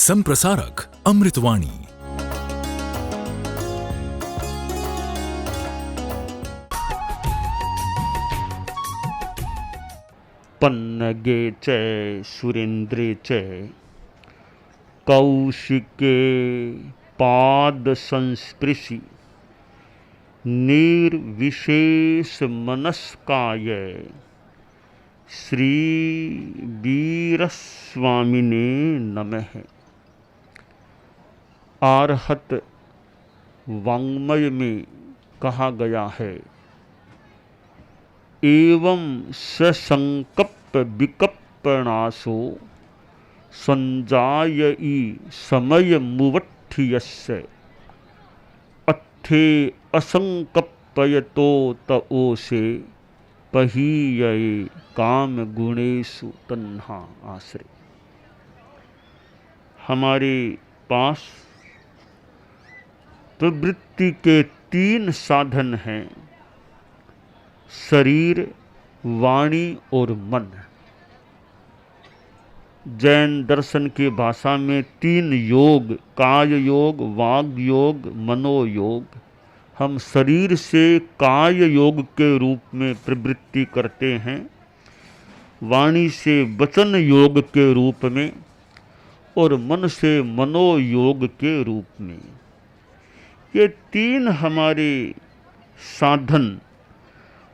संप्रसारक अमृतवाणी। पन्नगे च सुरेन्द्रे च कौशिके पाद संस्पृशि निर्विशेष मनस्काय श्री वीरस्वामिने नमः। आर्हत वाङ्मय में कहा गया है, एवं ससंकप्प विकप्पनाशो संजायई समय मुवट्ठियस्य अत्थे असंकप्पयतो तओसे पहीयये काम गुणेषु तन्हा आश्रय। हमारे पास प्रवृत्ति के 3 साधन हैं, शरीर, वाणी और मन। जैन दर्शन की भाषा में 3 योग, काय योग, वाग योग, मनोयोग। हम शरीर से काय योग के रूप में प्रवृत्ति करते हैं, वाणी से वचन योग के रूप में और मन से मनोयोग के रूप में। ये 3 हमारे साधन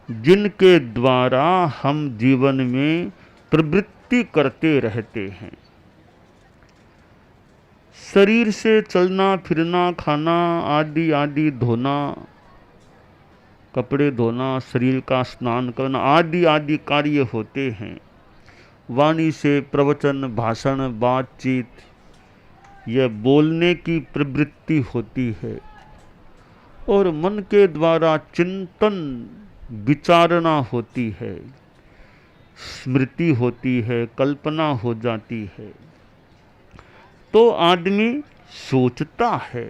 जिनके द्वारा हम जीवन में प्रवृत्ति करते रहते हैं। शरीर से चलना फिरना, खाना आदि आदि, धोना, कपड़े धोना, शरीर का स्नान करना आदि आदि कार्य होते हैं। वाणी से प्रवचन, भाषण, बातचीत, यह बोलने की प्रवृत्ति होती है। और मन के द्वारा चिंतन विचारणा होती है, स्मृति होती है, कल्पना हो जाती है। तो आदमी सोचता है।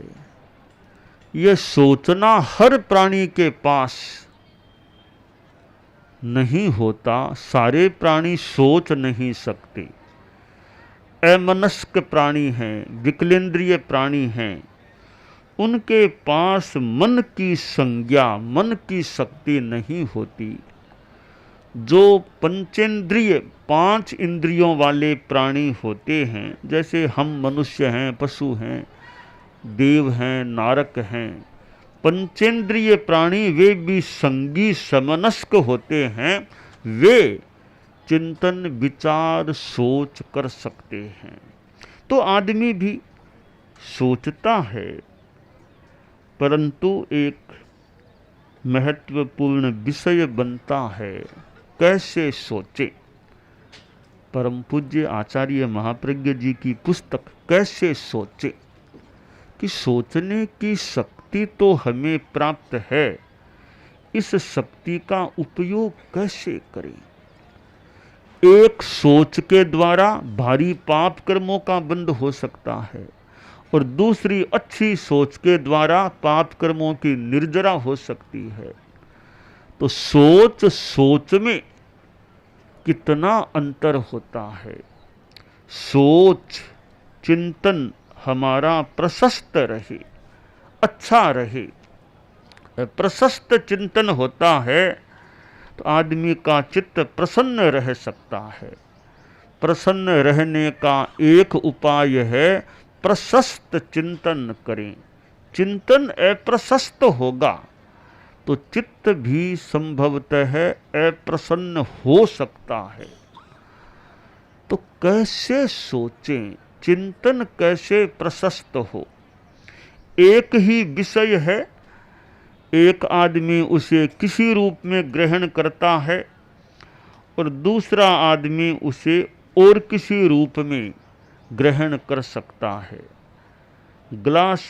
यह सोचना हर प्राणी के पास नहीं होता। सारे प्राणी सोच नहीं सकते। अमनस्क प्राणी हैं, विकलेंद्रिय प्राणी हैं, उनके पास मन की संज्ञा, मन की शक्ति नहीं होती। जो पंचेंद्रिय 5 इंद्रियों वाले प्राणी होते हैं, जैसे हम मनुष्य हैं, पशु हैं, देव हैं, नारक हैं, पंचेंद्रिय प्राणी वे भी संगी समनस्क होते हैं। वे चिंतन विचार सोच कर सकते हैं। तो आदमी भी सोचता है, परंतु एक महत्वपूर्ण विषय बनता है, कैसे सोचे। परम पूज्य आचार्य महाप्रज्ञ जी की पुस्तक कैसे सोचे, कि सोचने की शक्ति तो हमें प्राप्त है, इस शक्ति का उपयोग कैसे करें। एक सोच के द्वारा भारी पाप कर्मों का बंध हो सकता है, और दूसरी अच्छी सोच के द्वारा पाप कर्मों की निर्जरा हो सकती है। तो सोच में कितना अंतर होता है। सोच चिंतन हमारा प्रशस्त रहे, अच्छा रहे, प्रशस्त चिंतन होता है तो आदमी का चित्त प्रसन्न रह सकता है। प्रसन्न रहने का एक उपाय है, प्रशस्त चिंतन करें। चिंतन अप्रशस्त होगा तो चित्त भी संभवतः अप्रसन्न हो सकता है। तो कैसे सोचें, चिंतन कैसे प्रशस्त हो। एक ही विषय है, एक आदमी उसे किसी रूप में ग्रहण करता है और दूसरा आदमी उसे और किसी रूप में ग्रहण कर सकता है। गिलास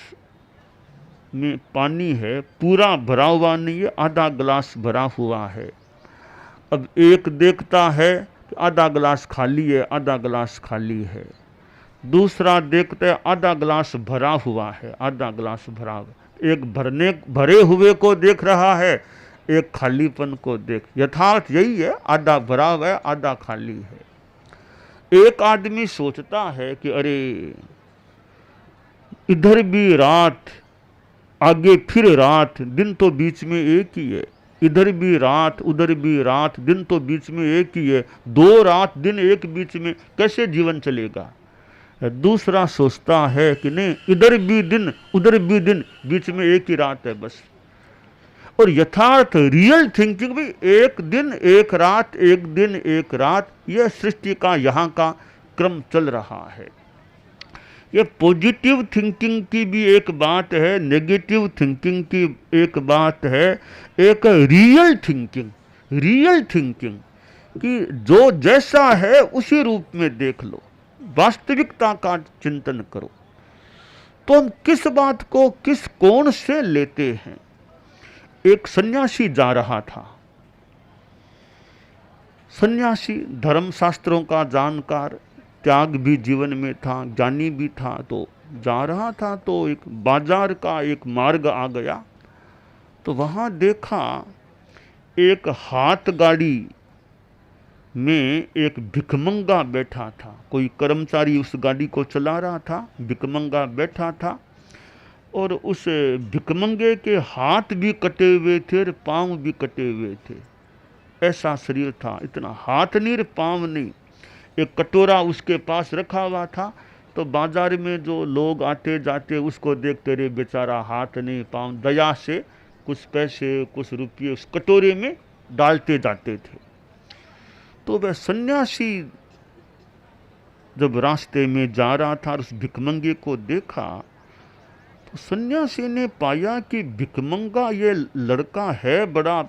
में पानी है, पूरा भरा हुआ नहीं है, आधा गिलास भरा हुआ है। अब एक देखता है कि आधा गिलास खाली है, आधा गिलास खाली है। दूसरा देखता है आधा गिलास भरा हुआ है, आधा गिलास भरा हुआ। एक भरे हुए को देख रहा है, एक खालीपन को देख। यथार्थ यही है, आधा भरा हुआ है, आधा खाली है। एक आदमी सोचता है कि अरे इधर भी रात, आगे फिर रात, दिन तो बीच में एक ही है। इधर भी रात, उधर भी रात, दिन तो बीच में एक ही है। दो रात दिन एक बीच में कैसे जीवन चलेगा? दूसरा सोचता है कि नहीं, इधर भी दिन उधर भी दिन, बीच में एक ही रात है बस। और यथार्थ रियल थिंकिंग भी एक दिन एक रात, एक दिन एक रात, यह सृष्टि का यहाँ का क्रम चल रहा है। ये पॉजिटिव थिंकिंग की भी एक बात है, नेगेटिव थिंकिंग की एक बात है, एक रियल थिंकिंग कि जो जैसा है उसी रूप में देख लो, वास्तविकता का चिंतन करो। तो हम किस बात को किस कोण से लेते हैं? एक सन्यासी जा रहा था, सन्यासी धर्मशास्त्रों का जानकार, त्याग भी जीवन में था, ज्ञानी भी था, तो जा रहा था तो एक बाजार का एक मार्ग आ गया। तो वहाँ देखा एक हाथ गाड़ी में एक भिखमंगा बैठा था। कोई कर्मचारी उस गाड़ी को चला रहा था, भिखमंगा बैठा था और उस भिखमंगे के हाथ भी कटे हुए थे और पाँव भी कटे हुए थे। ऐसा शरीर था, इतना हाथ नहीं पाँव नहीं। एक कटोरा उसके पास रखा हुआ था, तो बाजार में जो लोग आते जाते उसको देखते रहे, बेचारा हाथ नहीं पाँव, दया से कुछ पैसे कुछ रुपये उस कटोरे में डालते जाते थे। तो वह सन्यासी जब रास्ते में जा रहा था और उस भिखमंगे को देखा, तो सन्यासी ने पाया कि भिखमंगा ये लड़का है बड़ा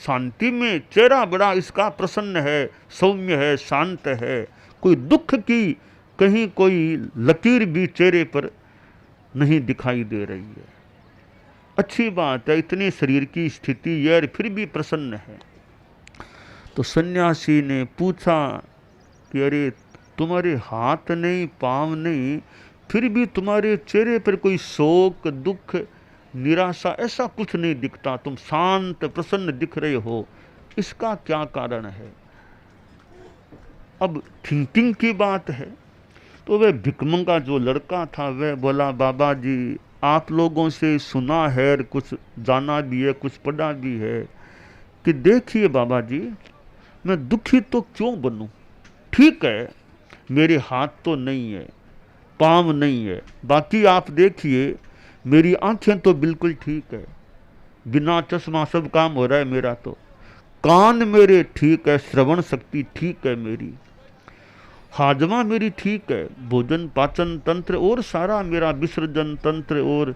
शांति में, चेहरा बड़ा इसका प्रसन्न है, सौम्य है, शांत है, कोई दुख की कहीं कोई लकीर भी चेहरे पर नहीं दिखाई दे रही है। अच्छी बात है, इतनी शरीर की स्थिति है फिर भी प्रसन्न है। तो सन्यासी ने पूछा कि अरे तुम्हारे हाथ नहीं पाँव नहीं, फिर भी तुम्हारे चेहरे पर कोई शोक दुख निराशा ऐसा कुछ नहीं दिखता, तुम शांत प्रसन्न दिख रहे हो, इसका क्या कारण है? अब थिंकिंग की बात है। तो वह भिखमंगा जो लड़का था वह बोला, बाबा जी आप लोगों से सुना है, कुछ जाना भी है, कुछ पढ़ा भी है कि देखिए बाबा जी मैं दुखी तो क्यों बनूं? ठीक है मेरे हाथ तो नहीं है, पाँव नहीं है, बाकी आप देखिए मेरी आंखें तो बिल्कुल ठीक है, बिना चश्मा सब काम हो रहा है मेरा, तो कान मेरे ठीक है, श्रवण शक्ति ठीक है मेरी, हाजमा मेरी ठीक है, भोजन पाचन तंत्र और सारा मेरा विसर्जन तंत्र और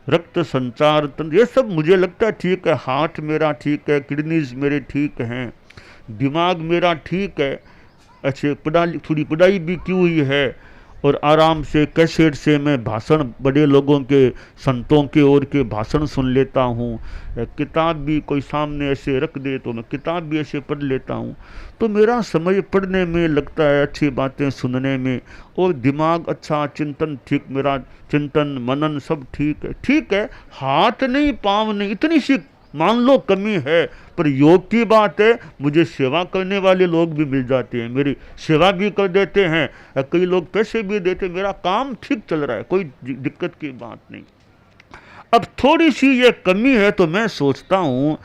रक्त संचार तंत्र ये सब मुझे लगता है ठीक है, हार्ट मेरा ठीक है, किडनीज मेरे ठीक हैं, दिमाग मेरा ठीक है, अच्छे थोड़ी पढ़ाई भी की हुई है और आराम से कैसेट से मैं भाषण बड़े लोगों के संतों के ओर के भाषण सुन लेता हूँ, किताब भी कोई सामने ऐसे रख दे तो मैं किताब भी ऐसे पढ़ लेता हूँ। तो मेरा समय पढ़ने में लगता है, अच्छी बातें सुनने में, और दिमाग अच्छा, चिंतन ठीक, मेरा चिंतन मनन सब ठीक है, हाथ नहीं पाँव नहीं, इतनी सी मान लो कमी है, पर योग की बात है, मुझे सेवा करने वाले लोग भी मिल जाते हैं, मेरी सेवा भी कर देते हैं, कई लोग पैसे भी देते, मेरा काम ठीक चल रहा है, कोई दिक्कत की बात नहीं। अब थोड़ी सी ये कमी है तो मैं सोचता हूँ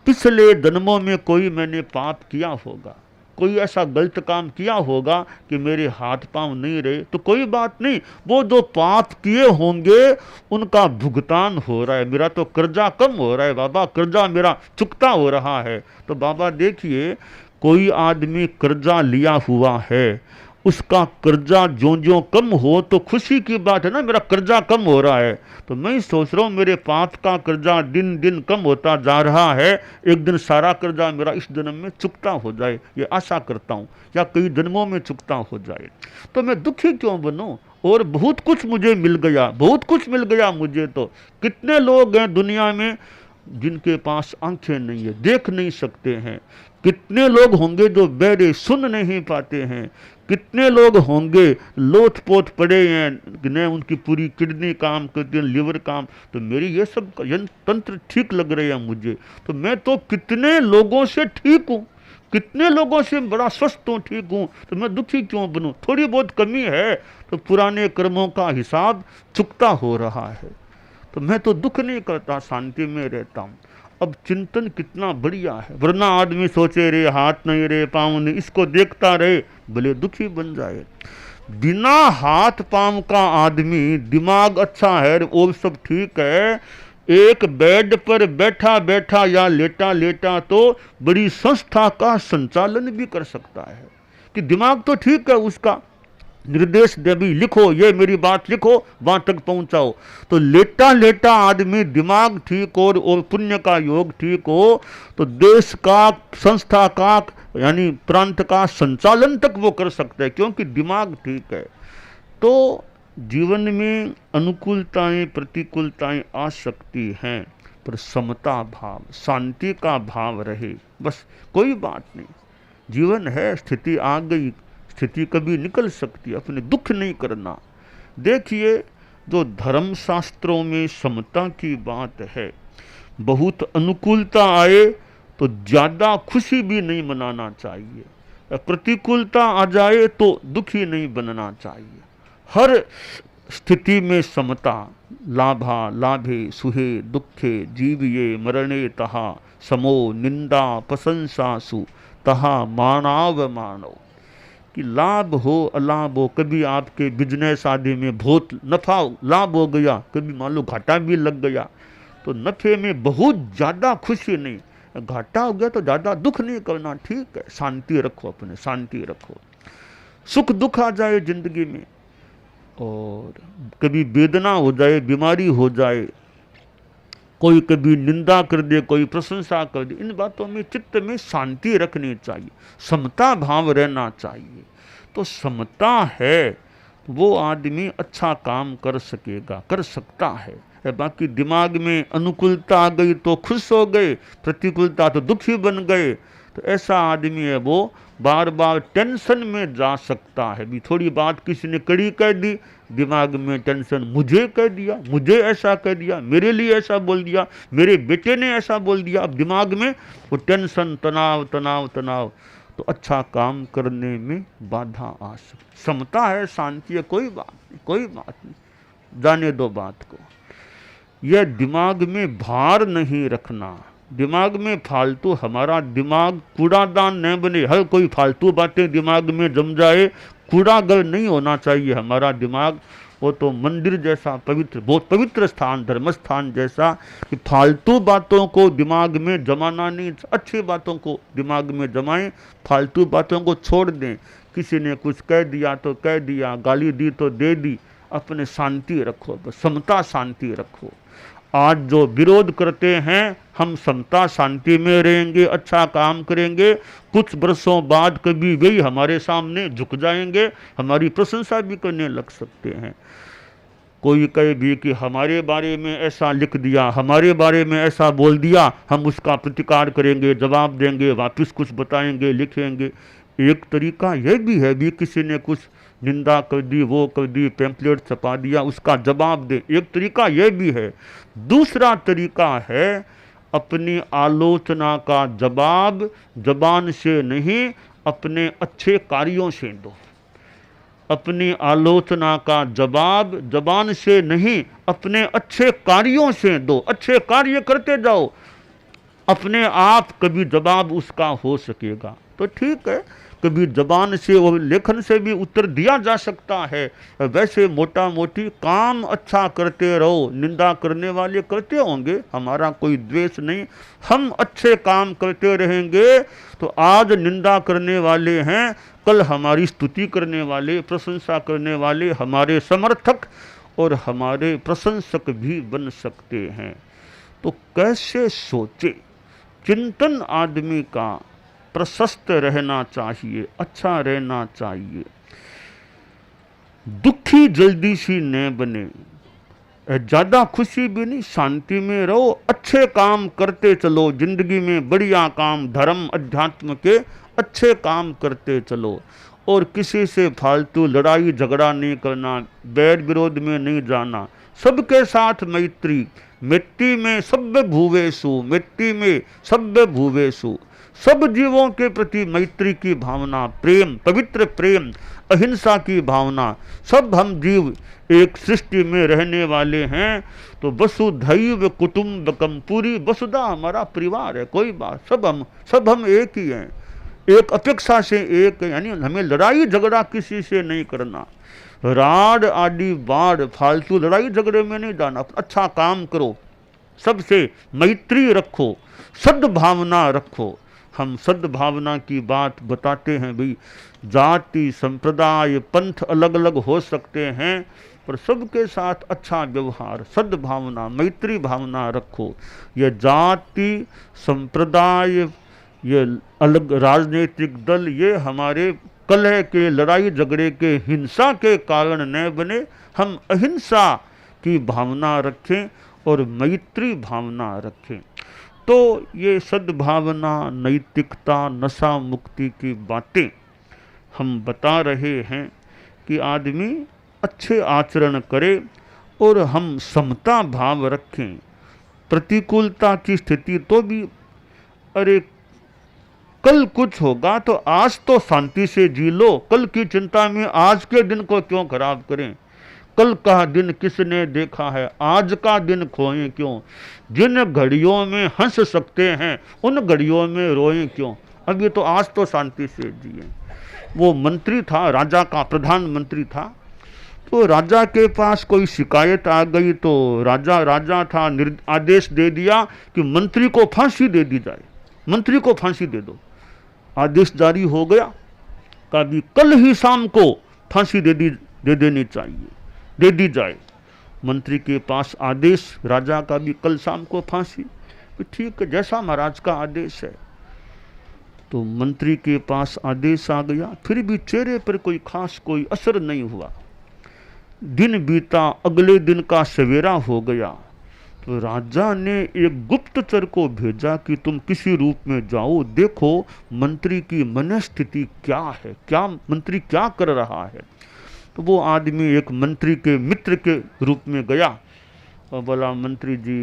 पिछले जन्मों में कोई मैंने पाप किया होगा, कोई ऐसा गलत काम किया होगा कि मेरे हाथ पांव नहीं रहे, तो कोई बात नहीं, वो जो पाप किए होंगे उनका भुगतान हो रहा है, मेरा तो कर्जा कम हो रहा है बाबा, कर्जा मेरा चुकता हो रहा है। तो बाबा देखिए कोई आदमी कर्जा लिया हुआ है, उसका कर्जा ज्यों कम हो तो खुशी की बात है ना, मेरा कर्जा कम हो रहा है। तो मैं सोच रहा हूँ मेरे पाप का कर्जा दिन दिन कम होता जा रहा है, एक दिन सारा कर्जा मेरा इस जन्म में चुकता हो जाए, ये आशा करता हूँ, या कई जन्मों में चुकता हो जाए। तो मैं दुखी क्यों बनूं? और बहुत कुछ मुझे मिल गया, बहुत कुछ मिल गया मुझे। तो कितने लोग हैं दुनिया में जिनके पास आंखें नहीं है, देख नहीं सकते हैं, कितने लोग होंगे जो बहरे सुन नहीं पाते हैं, कितने लोग होंगे लोथ पोथ पड़े हैं, न उनकी पूरी किडनी काम करती है, लिवर काम, तो मेरी ये सब तंत्र ठीक लग रहे हैं मुझे, तो मैं तो कितने लोगों से ठीक हूँ, कितने लोगों से बड़ा स्वस्थ हूँ, ठीक हूँ, तो मैं दुखी क्यों बनूं? थोड़ी बहुत कमी है तो पुराने कर्मों का हिसाब चुकता हो रहा है, तो मैं तो दुख नहीं करता, शांति में रहता हूँ। अब चिंतन कितना बढ़िया है, वरना आदमी सोचे रे हाथ नहीं रे पाँव नहीं, इसको देखता रहे भले दुखी बन जाए। बिना हाथ पाँव का आदमी, दिमाग अच्छा है वो सब ठीक है, एक बेड पर बैठा बैठा या लेटा लेटा तो बड़ी संस्था का संचालन भी कर सकता है, कि दिमाग तो ठीक है उसका, निर्देश दे भी लिखो, ये मेरी बात लिखो, वहां तक पहुंचाओ। तो लेटा लेटा आदमी दिमाग ठीक हो और पुण्य का योग ठीक हो तो देश का, संस्था का, यानी प्रांत का संचालन तक वो कर सकता है, क्योंकि दिमाग ठीक है। तो जीवन में अनुकूलताएं प्रतिकूलताएं आ सकती हैं, पर समता भाव, शांति का भाव रहे, बस कोई बात नहीं। जीवन है, स्थिति आ गई, स्थिति कभी निकल सकती है, अपने दुख नहीं करना। देखिए, जो धर्म शास्त्रों में समता की बात है, बहुत अनुकूलता आए तो ज़्यादा खुशी भी नहीं मनाना चाहिए, प्रतिकूलता आ जाए तो दुखी नहीं बनना चाहिए। हर स्थिति में समता, लाभा लाभे सुहे दुखे जीविये मरणे तहा समो निंदा प्रशंसासु तहा मानव मानव, कि लाभ हो अलाभ हो, कभी आपके बिजनेस आदि में बहुत नफा लाभ हो गया, कभी मान लो घाटा भी लग गया, तो नफे में बहुत ज़्यादा खुशी नहीं, घाटा हो गया तो ज़्यादा दुख नहीं करना, ठीक है, शांति रखो, अपने शांति रखो। सुख दुख आ जाए जिंदगी में, और कभी वेदना हो जाए, बीमारी हो जाए, कोई कभी निंदा कर दे, कोई प्रशंसा कर दे, इन बातों में चित्त में शांति रखनी चाहिए, समता भाव रहना चाहिए। तो समता है वो आदमी अच्छा काम कर सकेगा, कर सकता है। बाकी दिमाग में अनुकूलता आ गई तो खुश हो गए, प्रतिकूलता तो दुखी बन गए, तो ऐसा आदमी है वो बार बार टेंशन में जा सकता है। भी थोड़ी बात किसी ने कड़ी कह दी, दिमाग में टेंशन, मुझे कह दिया, मुझे ऐसा कह दिया, मेरे लिए ऐसा बोल दिया, मेरे बेटे ने ऐसा बोल दिया, अब दिमाग में वो टेंशन, तनाव तनाव तनाव, तो अच्छा काम करने में बाधा आ सकती। समता है, शांति है, कोई बात नहीं, कोई बात नहीं, जाने दो बात को। यह दिमाग में भार नहीं रखना, दिमाग में फालतू, हमारा दिमाग कूड़ादान न बने, हर कोई फालतू बातें दिमाग में जम जाए, कूड़ागर नहीं होना चाहिए हमारा दिमाग। वो तो मंदिर जैसा पवित्र, बहुत पवित्र स्थान, धर्म स्थान जैसा, कि फालतू बातों को दिमाग में जमाना नहीं, अच्छी बातों को दिमाग में जमाएं, फालतू बातों को छोड़ दें। किसी ने कुछ कह दिया तो कह दिया, गाली दी तो दे दी, अपने शांति रखो, बस समता शांति रखो। आज जो विरोध करते हैं, हम समता शांति में रहेंगे, अच्छा काम करेंगे, कुछ वर्षों बाद कभी वही हमारे सामने झुक जाएंगे, हमारी प्रशंसा भी करने लग सकते हैं। कोई कहे भी कि हमारे बारे में ऐसा लिख दिया, हमारे बारे में ऐसा बोल दिया, हम उसका प्रतिकार करेंगे, जवाब देंगे, वापस कुछ बताएंगे, लिखेंगे। एक तरीका यह भी है, भी किसी ने कुछ निंदा कर दी, वो कर दी, पैम्पलेट छपा दिया, उसका जवाब दे, एक तरीका यह भी है। दूसरा तरीका है अपनी आलोचना का जवाब जबान से नहीं, अपने अच्छे कार्यों से दो। अपनी आलोचना का जवाब जबान से नहीं, अपने अच्छे कार्यों से दो, अच्छे कार्य करते जाओ, अपने आप कभी जवाब उसका हो सकेगा। तो ठीक है, कभी जबान से और लेखन से भी उत्तर दिया जा सकता है। वैसे मोटा मोटी काम अच्छा करते रहो, निंदा करने वाले करते होंगे, हमारा कोई द्वेष नहीं, हम अच्छे काम करते रहेंगे तो आज निंदा करने वाले हैं, कल हमारी स्तुति करने वाले, प्रशंसा करने वाले हमारे समर्थक और हमारे प्रशंसक भी बन सकते हैं। तो कैसे सोचे, चिंतन आदमी का प्रशस्त रहना चाहिए, अच्छा रहना चाहिए। दुखी जल्दी सी न बने, ज़्यादा खुशी भी नहीं, शांति में रहो, अच्छे काम करते चलो, जिंदगी में बढ़िया काम, धर्म अध्यात्म के अच्छे काम करते चलो, और किसी से फालतू लड़ाई झगड़ा नहीं करना, बैर विरोध में नहीं जाना, सबके साथ मैत्री, मिट्टी में सभ्य भूवेशु, मिट्टी में सभ्य भूवेशु, सब जीवों के प्रति मैत्री की भावना, प्रेम, पवित्र प्रेम, अहिंसा की भावना। सब हम जीव एक सृष्टि में रहने वाले हैं, तो वसुधैव कुटुंबकम, पूरी वसुधा हमारा परिवार है। कोई बात, सब हम एक ही हैं, एक अपेक्षा से एक, यानी हमें लड़ाई झगड़ा किसी से नहीं करना, राड आदि बाढ़ फालतू लड़ाई झगड़े में नहीं जाना। अच्छा काम करो, सबसे मैत्री रखो, सद्भावना रखो। हम सद्भावना की बात बताते हैं भाई, जाति संप्रदाय पंथ अलग अलग हो सकते हैं, पर सबके साथ अच्छा व्यवहार, सद्भावना, मैत्री भावना रखो। ये जाति संप्रदाय, ये अलग राजनीतिक दल, ये हमारे कलह के, लड़ाई झगड़े के, हिंसा के कारण न बने। हम अहिंसा की भावना रखें और मैत्री भावना रखें। तो ये सद्भावना, नैतिकता, नशा मुक्ति की बातें हम बता रहे हैं कि आदमी अच्छे आचरण करे और हम समता भाव रखें। प्रतिकूलता की स्थिति तो भी, अरे कल कुछ होगा तो आज तो शांति से जी लो, कल की चिंता में आज के दिन को क्यों खराब करें। कल का दिन किसने देखा है, आज का दिन खोएं क्यों। जिन घड़ियों में हंस सकते हैं उन घड़ियों में रोएं क्यों। अभी तो आज तो शांति से जिए। वो मंत्री था, राजा का प्रधानमंत्री था, तो राजा के पास कोई शिकायत आ गई तो राजा था, आदेश दे दिया कि मंत्री को फांसी दे दी जाए, मंत्री को फांसी दे दो। आदेश जारी हो गया, कभी कल ही शाम को फांसी दे देनी चाहिए, दे दी जाए। मंत्री के पास आदेश, राजा का भी कल शाम को फांसी। ठीक है, जैसा महाराज का आदेश है। तो मंत्री के पास आदेश आ गया, फिर भी चेहरे पर कोई खास कोई असर नहीं हुआ। दिन बीता, अगले दिन का सवेरा हो गया, तो राजा ने एक गुप्तचर को भेजा कि तुम किसी रूप में जाओ, देखो मंत्री की मनस्थिति क्या है, क्या मंत्री क्या कर रहा है। तो वो आदमी एक मंत्री के मित्र के रूप में गया और बोला, मंत्री जी,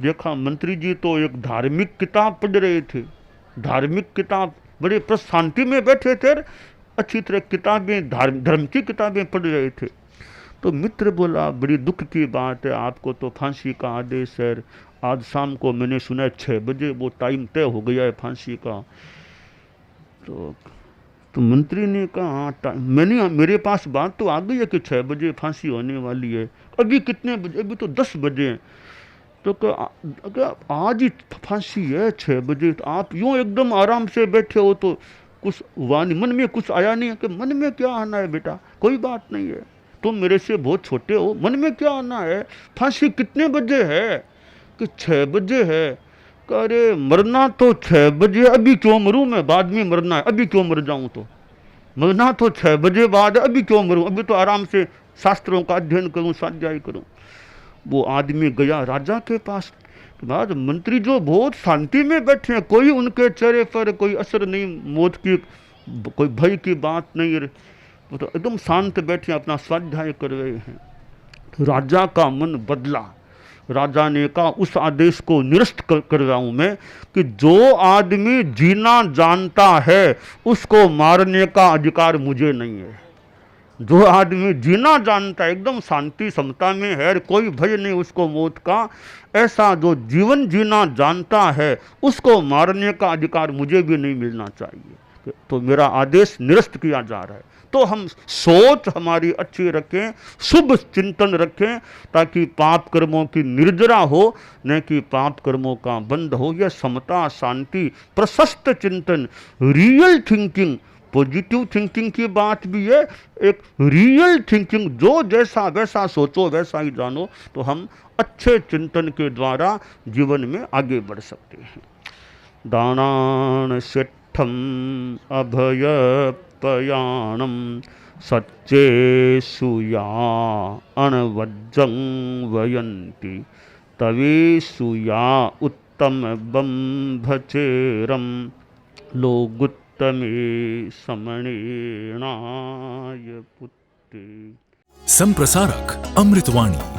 देखा मंत्री जी तो एक धार्मिक किताब पढ़ रहे थे, धार्मिक किताब, बड़े शांति में बैठे थे, अच्छी तरह किताबें, धर्म की किताबें पढ़ रहे थे। तो मित्र बोला, बड़ी दुख की बात है, आपको तो फांसी का आदेश है, आज शाम को मैंने सुना 6 बजे वो टाइम तय हो गया है फांसी का। तो मंत्री ने कहा, मेरे पास बात तो आ गई है कि 6 बजे फांसी होने वाली है, अभी कितने बजे, अभी तो 10 बजे हैं। तो अगर आज ही फांसी है 6 बजे, तो आप यूँ एकदम आराम से बैठे हो, तो कुछ हुआ नहीं, मन में कुछ आया नहीं? कि मन में क्या आना है बेटा, कोई बात नहीं है, तुम मेरे से बहुत छोटे हो, मन में क्या आना है, फांसी कितने बजे है? कि 6 बजे है। अरे मरना तो 6 बजे, अभी क्यों मरूं मैं, बाद में मरना है, अभी क्यों मर जाऊं, तो मरना तो 6 बजे बाद, अभी क्यों मरूं, अभी तो आराम से शास्त्रों का अध्ययन करूं, स्वाध्याय करूं। वो आदमी गया राजा के पास, बाद मंत्री जो बहुत शांति में बैठे हैं, कोई उनके चेहरे पर कोई असर नहीं, मौत की कोई भय की बात नहीं, वो तो एकदम शांत बैठे अपना स्वाध्याय कर रहे हैं। राजा का मन बदला, राजा ने कहा, उस आदेश को निरस्त कर रहा हूं मैं कि जो आदमी जीना जानता है उसको मारने का अधिकार मुझे नहीं है। जो आदमी जीना जानता है, एकदम शांति समता में है, कोई भय नहीं उसको मौत का, ऐसा जो जीवन जीना जानता है उसको मारने का अधिकार मुझे भी नहीं मिलना चाहिए। तो मेरा आदेश निरस्त किया जा रहा है। तो हम सोच हमारी अच्छी रखें, शुभ चिंतन रखें, ताकि पाप कर्मों की निर्जरा हो, न कि पाप कर्मों का बंध हो। यह समता, शांति, प्रशस्त चिंतन, रियल थिंकिंग, पॉजिटिव थिंकिंग की बात भी है, एक रियल थिंकिंग, जो जैसा वैसा सोचो वैसा ही जानो, तो हम अच्छे चिंतन के द्वारा जीवन में आगे बढ़ सकते हैं। दानान सेठम अभय पयाणम सच्चेषु या अणवज्जं वयन्ति तवेषु या उत्तम बंभचेरम लोगुत्तमे समणेनाय पुत्ते। संप्रसारक अमृतवाणी।